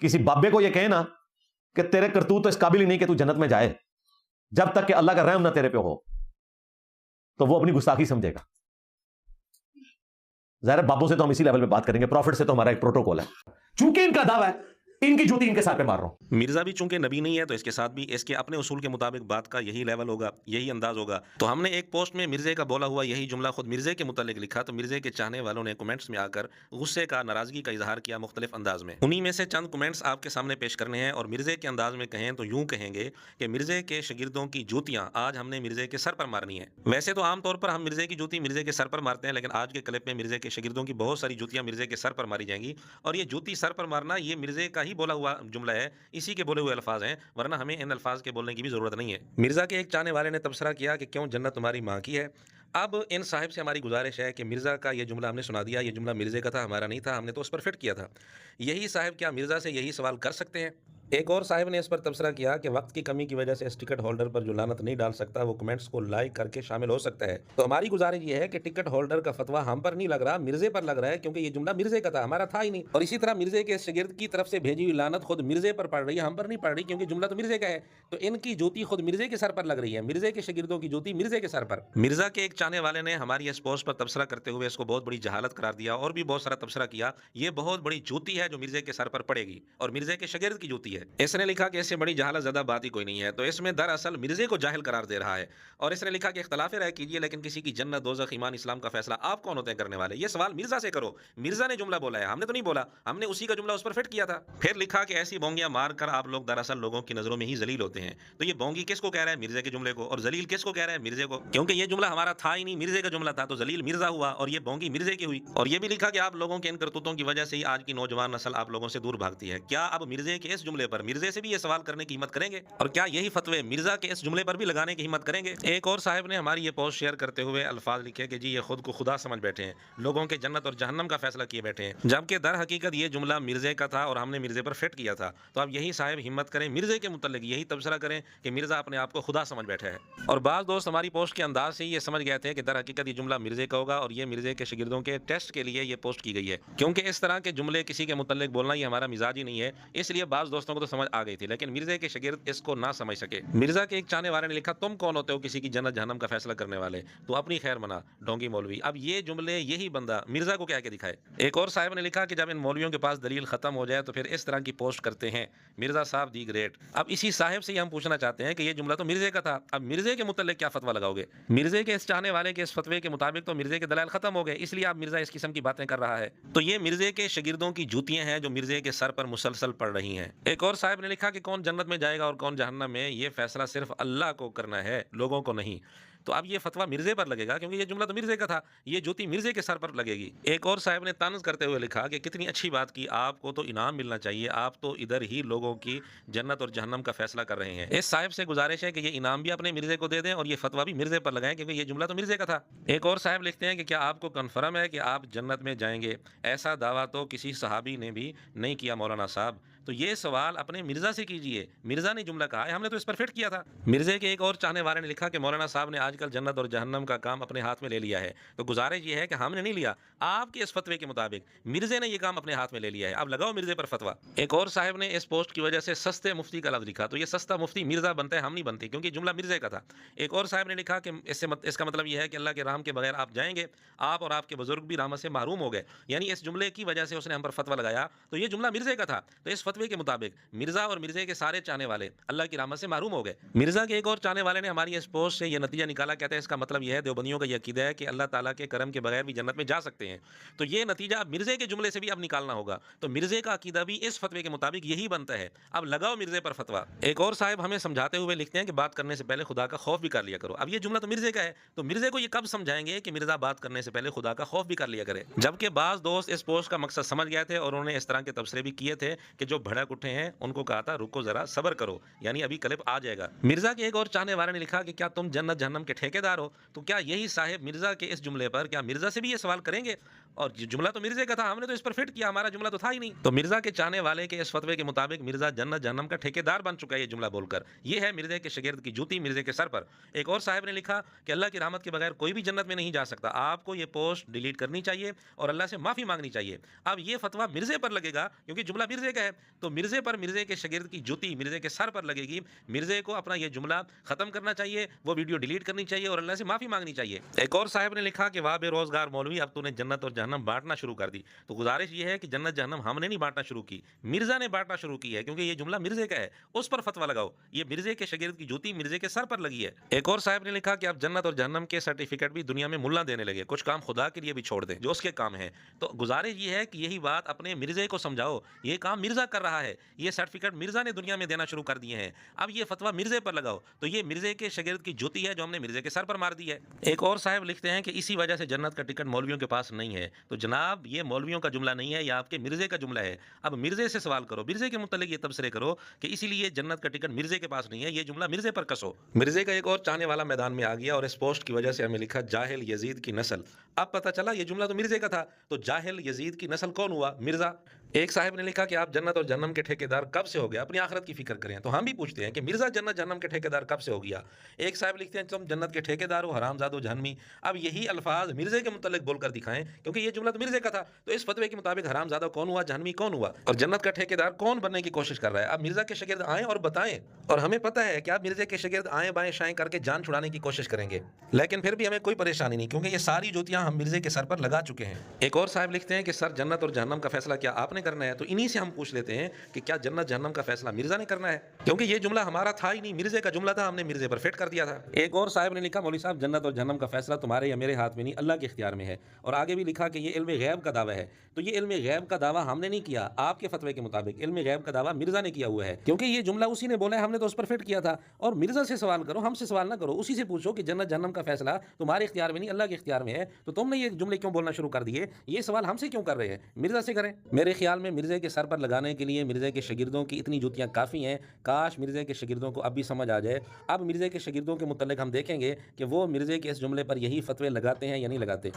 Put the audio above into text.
किसी बाबे को यह कहे ना कि तेरे करतूत तो इस काबिल ही नहीं कि तू जन्नत में जाए, जब तक कि अल्लाह का रहम ना तेरे पे हो, तो वो अपनी गुस्ताखी समझेगा। ज़ाहिर बाबों से तो हम इसी लेवल पे बात करेंगे, प्रॉफिट से तो हमारा एक प्रोटोकॉल है। चूंकि इनका दावा है, इनकी जूती इनके साथ पे मार रहा हूं। मिर्जा भी चूंकि नबी नहीं है तो इसके साथ भी इसके अपने उसूल के मुताबिक बात का यही लेवल होगा, यही अंदाज होगा। तो हमने एक पोस्ट में मिर्जे का बोला हुआ यही जुमला खुद मिर्जे के मुतालिक लिखा, तो मिर्जे के चाहने वालों ने कमेंट्स में आकर गुस्से का, नाराजगी का इजहार किया मुख्तलिफ अंदाज में। उन्हीं में से चंद कमेंट्स आपके सामने पेश करने हैं और मिर्जे के अंदाज में कहें तो यूं कहेंगे कि मिर्जे के शागिर्दों की जूतियां आज हमने मिर्जे के सर पर मारनी है। वैसे तो आमतौर पर हम मिर्जे की जूती मिर्जे के सर पर मारते हैं, लेकिन आज के क्लिप में मिर्जे के शागिर्दों की बहुत सारी जूतियां मिर्जे के सर पर मारी जाएंगी। और ये जूती सर पर मारना ये मिर्जे का ही बोला हुआ जुमला है, इसी के बोले हुए अल्फाज हैं, वरना हमें इन अल्फाज के बोलने की भी जरूरत नहीं है। मिर्जा के एक चाहने वाले ने तबसरा किया कि क्यों जन्नत तुम्हारी माँ की है। अब इन साहिब से हमारी गुजारिश है कि मिर्जा का ये जुमला हमने सुना दिया, ये जुमला मिर्जे का था, हमारा नहीं था, हमने तो उस पर फिट किया था। यही साहिब क्या मिर्जा से यही सवाल कर सकते हैं? एक और साहिब ने इस पर तबसरा किया कि वक्त की कमी की वजह से इस टिकट होल्डर पर जो लानत नहीं डाल सकता वो कमेंट्स को लाइक करके शामिल हो सकता है। तो हमारी गुजारिश ये है कि टिकट होल्डर का फतवा हम पर नहीं लग रहा, मिर्जे पर लग रहा है, क्योंकि ये जुमला मिर्जे का था, हमारा था ही नहीं। और इसी तरह मिर्जे के शागिर्द की तरफ से भेजी हुई लानत खुद मिर्जे पर पड़ रही है, हम पर नहीं पड़ रही, क्योंकि जुमला तो मिर्जे का है। तो इनकी जूती खुद मिर्जे के सर पर लग रही है, मिर्जे के शागिर्दों की जूती मिर्जे के सर पर। मिर्जा के एक चाहने वाले ने हमारी इस पोस्ट पर तबसरा करते हुए इसको बहुत बड़ी जहालत करार दिया और भी बहुत सारा तबसरा किया। ये बहुत बड़ी जूती है जो मिर्जे के सर पर पड़ेगी और मिर्जे के शागिर्द की जूती है। इसने लिखा कि इससे बड़ी जहालत ज़्यादा बात ही कोई नहीं है। तो इसमें दरअसल मिर्जे को जाहिल करार दे रहा है। और इसने लिखा कि इख्तलाफ राय कीजिए, लेकिन किसी की जन्नत, दोज़ख, ईमान, इस्लाम का फैसला आप कौन होते हैं करने वाले? ये सवाल मिर्जा से करो। मिर्जा ने जुमला बोला है, हमने तो नहीं बोला, हमने उसी का जुमला उस पर फिट किया था। फिर लिखा कि ऐसी बोंगियां मार कर आप लोग दरअसल लोगों की नजरों में ही जलील होते हैं। तो ये बोंगी किसको कह रहा है? मिर्जे के जुमले को। और जलील किसको कह रहा है? मिर्जे को, क्योंकि ये जुमला हमारा था ही नहीं, मिर्जे का जुमला था। तो जलील मिर्जा हुआ और ये बोंगी मिर्जे की हुई। और ये भी लिखा कि आप लोगों के इन करतूतों की वजह से ही आज की नौजवान नस्ल आप लोगों से दूर भागती है। क्या अब मिर्जे के इस जुमले पर मिर्जे से भी ये सवाल करने की हिम्मत करेंगे? और क्या यही फतवे मिर्जा के इस जुमले पर भी लगाने की हिम्मत करेंगे? एक और साहिब ने हमारी ये पोस्ट शेयर करते हुए अल्फाज लिखे कि जी ये खुद को खुदा समझ बैठे हैं, लोगों के जन्नत और जहन्नम का फैसला किए बैठे हैं, जबकि दर हकीकत ये जुमला मिर्जे का था और हमने मिर्जे पर फिट किया था। तो अब यही साहिब हिम्मत करें, मिर्जे के मुतल्लिक यही तबसरा करें कि मिर्जा अपने आप को खुदा समझ बैठा है। और बाज़ दोस्त हमारी पोस्ट के अंदाज से ये समझ गए थे कि दर हकीकत ये जुमला मिर्जे का होगा और ये मिर्जे के शागिर्दों के टेस्ट के लिए ये पोस्ट की गई है, क्योंकि इस तरह के जुमले किसी के मुतल्लिक बोलना ये हमारा मिजाज ही नहीं है। इसलिए बाज़ दोस्तों को तो समझ आ गई थी, लेकिन मिर्जे के शागिर्द इसको ना समझ सके। मिर्जा के एक चाहने वाले ने लिखा, तुम कौन होते हो किसी की जन्नत जहन्नम का फैसला करने वाले? तो अपनी खैर मना डोंगी मौलवी। अब ये जुमले यही बंदा मिर्जा को कह के दिखाए। एक और साहिब ने लिखा कि जब इन मौलवियों के पास दलील खत्म हो जाए तो फिर इस तरह की पोस्ट करते हैं। मिर्जा साहब दी ग्रेट। अब इसी साहिब से ही हम पूछना चाहते हैं कि ये जुमला तो मिर्जे का था, अब मिर्जे के मुतल्लिक क्या फतवा लगाओगे? मिर्जे के इस चाहने वाले के इस फतवे के मुताबिक तो मिर्जे के दलाल खत्म हो गए, इसलिए अब मिर्जा इस किस्म की बातें कर रहा है। तो ये मिर्जे के शागिर्दों की जूतियां हैं जो मिर्जे के सर पर मुसलसल पड़ रही हैं। एक और साहिब ने लिखा कि कौन जन्नत में जाएगा और कौन जहन्नम में, ये फैसला सिर्फ अल्लाह को करना है, लोगों को नहीं। तो अब ये फतवा मिर्जे पर लगेगा, क्योंकि ये जुमला तो मिर्जे का था, ये जूती मिर्जे के सर पर लगेगी। एक और साहिब ने तंज करते हुए लिखा कि कितनी अच्छी बात की, आपको तो इनाम मिलना चाहिए, आप तो इधर ही लोगों की जन्नत और जहन्नम का फैसला कर रहे हैं। इस साहिब से गुजारिश है कि ये इनाम भी अपने मिर्जे को दे दें और ये फतवा भी मिर्जे पर लगाएं, क्योंकि ये जुमला तो मिर्जे का था। एक और साहिब लिखते हैं कि क्या आपको कन्फर्म है कि आप जन्नत में जाएंगे? ऐसा दावा तो किसी सहाबी ने भी नहीं किया मौलाना साहब। तो ये सवाल अपने मिर्जा से कीजिए, मिर्जा ने जुमला कहा है, हमने तो इस पर फिट किया था। मिर्जे के एक और चाहने वाले ने लिखा कि मौलाना साहब ने आजकल जन्नत और जहन्नम का काम अपने हाथ में ले लिया है। तो गुजारिश ये है कि हमने नहीं लिया, आपके इस फतवे के मुताबिक मिर्जे ने ये काम अपने हाथ में ले लिया है, अब लगाओ मिर्जे पर फतवा। एक और साहिब ने इस पोस्ट की वजह से सस्ते मुफ्ती का लफ्ज लिखा, तो ये सस्ता मुफ्ती मिर्जा बनता है, हम नहीं बनते, क्योंकि जुमला मिर्जे का था। एक और साहिब ने लिखा कि इसका मतलब यह है कि अल्लाह के राम के बगैर आप जाएंगे, आप और आपके बुजुर्ग भी राम से महरूम हो गए, यानी इस जुमले की वजह से उसने हम पर फतवा लगाया। तो ये जुमला मिर्जे का था, तो इस फतवे के मुताबिक मिर्जा और मिर्जे के सारे चाहने वाले अल्लाह की रहमत से महरूम हो गए। मिर्जा के एक और चाहने वाले ने हमारी इस पोस्ट से यह नतीजा निकाला, कहते हैं इसका मतलब यह है देवबंदियों का यह अकीदा है कि अल्लाह ताला के करम के बगैर भी जन्नत में जा सकते हैं। तो ये नतीजा मिर्जे के जुमले से भी अब निकालना होगा। तो मिर्जे का अकीदा भी इस फतवे के मुताबिक यही बनता है, अब लगाओ मिर्जे पर फतवा। एक और साहिब हमें समझाते हुए लिखते हैं कि बात करने से पहले खुदा का खौफ भी कर लिया करो। अब ये जुमला तो मिर्जे का है, तो मिर्जे को ये कब समझाएंगे कि मिर्जा बात करने से पहले खुदा का खौफ भी कर लिया करे? जबकि बाज दोस्त इस पोस्ट का मकसद समझ गए थे और उन्होंने इस तरह के तबसरे भी किए थे कि जो भड़क उठे हैं उनको कहा था रुको जरा सब्र करो, यानी अभी क्लिप आ जाएगा। मिर्जा के एक और चाहने वाले ने लिखा कि क्या तुम जन्नत जहन्नम के ठेकेदार हो? तो क्या यही साहिब मिर्जा के इस जुमले पर क्या मिर्जा से भी ये सवाल करेंगे? और ये जुमला तो मिर्जे का था, हमने तो इस पर फिट किया, हमारा जुमला तो था ही नहीं। तो मिर्जा के चाहने वाले के इस फतवे के मुताबिक मिर्जा जन्नत जहन्नम का ठेकेदार बन चुका है ये जुमला बोलकर। ये है मिर्जे के शागिर्द की जूती मिर्जे के सर पर। एक और साहब ने लिखा कि अल्लाह की रहमत के बगैर कोई भी जन्नत में नहीं जा सकता, आपको ये पोस्ट डिलीट करनी चाहिए और अल्लाह से माफ़ी मांगनी चाहिए। अब ये फतवा मिर्जे पर लगेगा क्योंकि जुमला मिर्जे का है, तो मिर्जे पर मिर्जे के शागिर्द की जूती मिर्जे के सर पर लगेगी। मिर्जे को अपना ये जुमला ख़त्म करना चाहिए, वो वीडियो डिलीट करनी चाहिए और अल्लाह से माफ़ी मांगनी चाहिए। एक और साहब ने लिखा कि वाह बेरोजगार मौलवी, अब तूने जन्नत और जहन्नम बांटना शुरू कर दी। तो गुजारिश ये है कि जन्नत जहन्नम हमने नहीं बांटना शुरू की, मिर्जा ने बांटना शुरू की है, क्योंकि ये जुमला मिर्जे का है, उस पर फतवा लगाओ। ये मिर्जे के शागिर्द की जूती मिर्जे के सर पर लगी है। एक और साहब ने लिखा कि अब जन्नत और जहन्नम के सर्टिफिकेट भी दुनिया में मुल्ला देने लगे, कुछ काम खुदा के लिए भी छोड़ दें जो उसके काम है। तो गुजारिश ये है कि यही बात अपने मिर्जे को समझाओ, ये काम मिर्जा कर रहा है, ये सर्टिफिकेट मिर्जा ने दुनिया में देना शुरू कर दिए हैं, अब ये फतवा मिर्जे पर लगाओ। तो ये मिर्जे के शागिर्द की जूती है जो हमने मिर्जे के सर पर मार दी है। एक और साहब लिखते हैं कि इसी वजह से जन्नत का टिकट मौलवियों के पास नहीं है। तो जनाब ये मौलवियों का जुमला नहीं है, यह आपके मिर्जे का जुमला है। अब मिर्जे से सवाल करो, मिर्जे के मुतल्लिक ये तबसरे करो कि इसीलिए जन्नत का टिकट मिर्जे के पास नहीं है, ये जुमला मिर्जे पर कसो। मिर्जे का एक और चाहने वाला मैदान में आ गया और इस पोस्ट की वजह से हमें लिखा जाहिल यजीद की नस्ल। अब पता चला ये जुमला तो मिर्जे का था, तो जाहिल यजीद की नस्ल कौन हुआ? मिर्जा। एक साहब ने लिखा कि आप जन्नत और जहन्नम के ठेकेदार कब से हो गए, अपनी आखिरत की फिक्र करें। तो हम भी पूछते हैं कि मिर्जा जन्नत जहन्नम के ठेकेदार कब से हो गया? एक साहब लिखते हैं तुम जन्नत के ठेकेदार हो हरामजादो जहन्नमी। अब यही अल्फाज मिर्जे के मुतल्लिक बोलकर दिखाएं, क्योंकि ये जुमला तो मिर्जे का था। तो इस फतवे के मुताबिक हरामजादा कौन हुआ, जहन्नमी कौन हुआ और जन्नत का ठेकेदार कौन बनने की कोशिश कर रहा है? अब मिर्जा के शागिर्द आएं और बताएं, और हमें पता है कि आप मिर्जे के शागिर्द आएं बाएं शाएं करके जान छुड़ाने की कोशिश करेंगे, लेकिन फिर भी हमें कोई परेशानी नहीं, क्योंकि ये सारी जूतियां हम मिर्जे के सर पर लगा चुके हैं। एक और साहब लिखते हैं कि सर जन्नत और जहन्नम का फैसला क्या आपने करना है? तो इन्हीं से हम पूछ लेते हैं कि क्या जन्नत जहन्नम का फैसला मिर्जा ने करना है, क्योंकि ये जुमला हमारा था ही नहीं, मिर्जे का जुमला था, हमने मिर्जे पर फिट कर दिया था। एक और साहब ने लिखा मौलवी साहब जन्नत और जहन्नम का फैसला तुम्हारे या मेरे हाथ में नहीं, अल्लाह के इख्तियार में है। और आगे भी लिखा कि ये इल्म गैब का दावा है। तो ये इल्म गैब का दावा हमने नहीं किया, आपके फतवे के मुताबिक इल्म गैब का दावा मिर्जा ने किया हुआ है, क्योंकि ये जुमला उसी ने बोला है, हमने तो उस पर फिट किया था। और मिर्जा से सवाल करो, हमसे सवाल ना करो, उसी से पूछो कि जन्नत जहन्नम का फैसला तुम्हारे इख्तियार में नहीं, अल्लाह के इख्तियार में है, तो तुमने ये जुमले क्यों बोलना शुरू कर दिए? ये सवाल हमसे क्यों कर रहे हैं? मिर्जा से करें। मेरे ख्याल में मिर्जे के सर पर लगाने के लिए मिर्जे के शागिर्दों की इतनी जूतियां काफ़ी हैं। काश मिर्जे के शागिर्दों को अब भी समझ आ जाए। अब मिर्जे के शागिर्दों के मुतल्लिक हम देखेंगे कि वो मिर्जे के इस जुमले पर यही फतवे लगाते हैं या नहीं लगाते।